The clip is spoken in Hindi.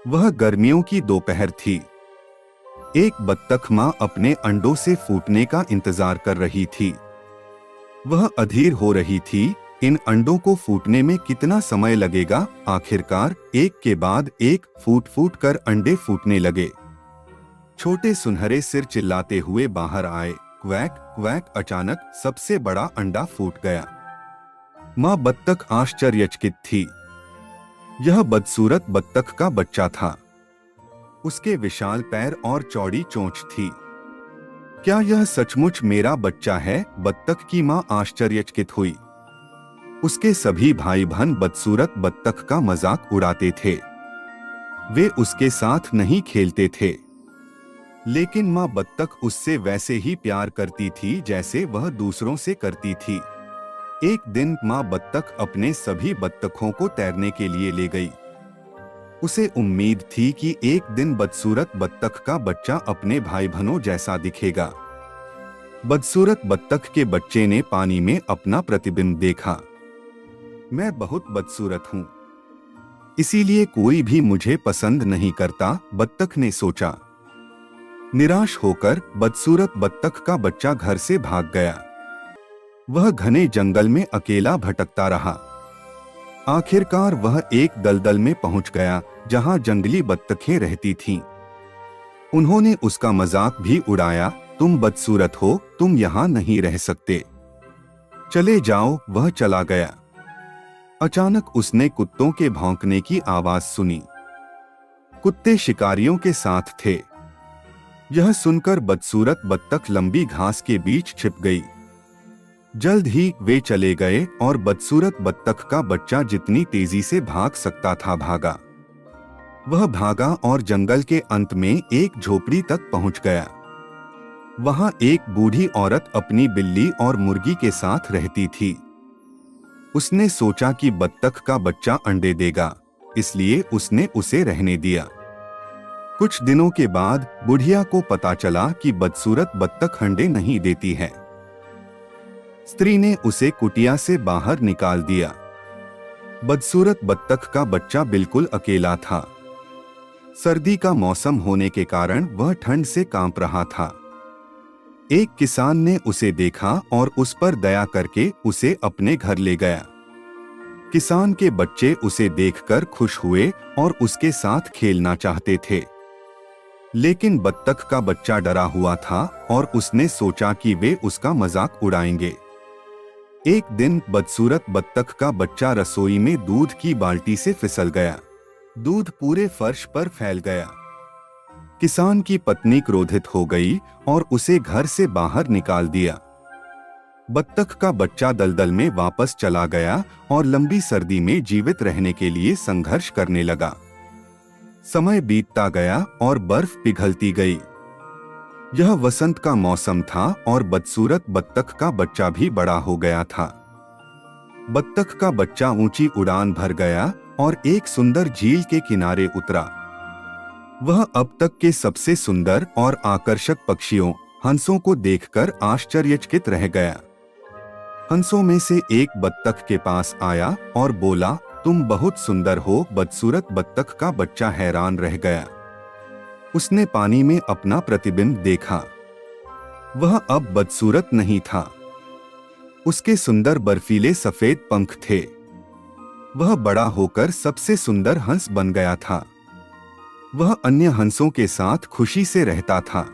वह गर्मियों की दोपहर थी। एक बत्तख माँ अपने अंडों से फूटने का इंतजार कर रही थी। वह अधीर हो रही थी, इन अंडों को फूटने में कितना समय लगेगा। आखिरकार एक के बाद एक फूट फूट कर अंडे फूटने लगे। छोटे सुनहरे सिर चिल्लाते हुए बाहर आए, क्वैक क्वैक। अचानक सबसे बड़ा अंडा फूट गया। माँ बत्तख आश्चर्यचकित थी। यह बदसूरत बत्तख का बच्चा था। उसके विशाल पैर और चौड़ी चोंच थी। क्या यह सचमुच मेरा बच्चा है? बत्तख की माँ आश्चर्यचकित हुई। उसके सभी भाई बहन बदसूरत बत्तख का मजाक उड़ाते थे। वे उसके साथ नहीं खेलते थे, लेकिन माँ बत्तख उससे वैसे ही प्यार करती थी जैसे वह दूसरों से करती थी। एक दिन माँ बत्तख अपने सभी बत्तखों को तैरने के लिए ले गई। उसे उम्मीद थी कि एक दिन बदसूरत बत्तख का बच्चा अपने भाई बहनों जैसा दिखेगा। बदसूरत बत्तख के बच्चे ने पानी में अपना प्रतिबिंब देखा। मैं बहुत बदसूरत हूँ, इसीलिए कोई भी मुझे पसंद नहीं करता, बत्तख ने सोचा। निराश होकर बदसूरत बत्तख का बच्चा घर से भाग गया। वह घने जंगल में अकेला भटकता रहा। आखिरकार वह एक दलदल में पहुंच गया जहां जंगली बत्तखें रहती थीं। उन्होंने उसका मजाक भी उड़ाया, तुम बदसूरत हो, तुम यहाँ नहीं रह सकते, चले जाओ। वह चला गया। अचानक उसने कुत्तों के भौंकने की आवाज सुनी। कुत्ते शिकारियों के साथ थे। यह सुनकर बदसूरत बत्तख लंबी घास के बीच छिप गई। जल्द ही वे चले गए और बदसूरत बत्तख का बच्चा जितनी तेजी से भाग सकता था भागा। वह भागा और जंगल के अंत में एक झोपड़ी तक पहुंच गया। वहां एक बूढ़ी औरत अपनी बिल्ली और मुर्गी के साथ रहती थी। उसने सोचा कि बत्तख का बच्चा अंडे देगा, इसलिए उसने उसे रहने दिया। कुछ दिनों के बाद बुढ़िया को पता चला कि बदसूरत बत्तख अंडे नहीं देती है। स्त्री ने उसे कुटिया से बाहर निकाल दिया। बदसूरत बत्तख का बच्चा बिल्कुल अकेला था। सर्दी का मौसम होने के कारण वह ठंड से कांप रहा था। एक किसान ने उसे देखा और उस पर दया करके उसे अपने घर ले गया। किसान के बच्चे उसे देखकर खुश हुए और उसके साथ खेलना चाहते थे, लेकिन बत्तख का बच्चा डरा हुआ था और उसने सोचा कि वे उसका मजाक उड़ाएंगे। एक दिन बदसूरत बत्तख का बच्चा रसोई में दूध की बाल्टी से फिसल गया। दूध पूरे फर्श पर फैल गया। किसान की पत्नी क्रोधित हो गई और उसे घर से बाहर निकाल दिया। बत्तख का बच्चा दलदल में वापस चला गया और लंबी सर्दी में जीवित रहने के लिए संघर्ष करने लगा। समय बीतता गया और बर्फ पिघलती गई। यह वसंत का मौसम था और बदसूरत बत्तख का बच्चा भी बड़ा हो गया था। बत्तख का बच्चा ऊंची उड़ान भर गया और एक सुंदर झील के किनारे उतरा। वह अब तक के सबसे सुंदर और आकर्षक पक्षियों, हंसों को देखकर आश्चर्यचकित रह गया। हंसों में से एक बत्तख के पास आया और बोला, तुम बहुत सुंदर हो। बदसूरत बत्तख का बच्चा हैरान रह गया। उसने पानी में अपना प्रतिबिंब देखा। वह अब बदसूरत नहीं था। उसके सुंदर बर्फीले सफेद पंख थे। वह बड़ा होकर सबसे सुंदर हंस बन गया था। वह अन्य हंसों के साथ खुशी से रहता था।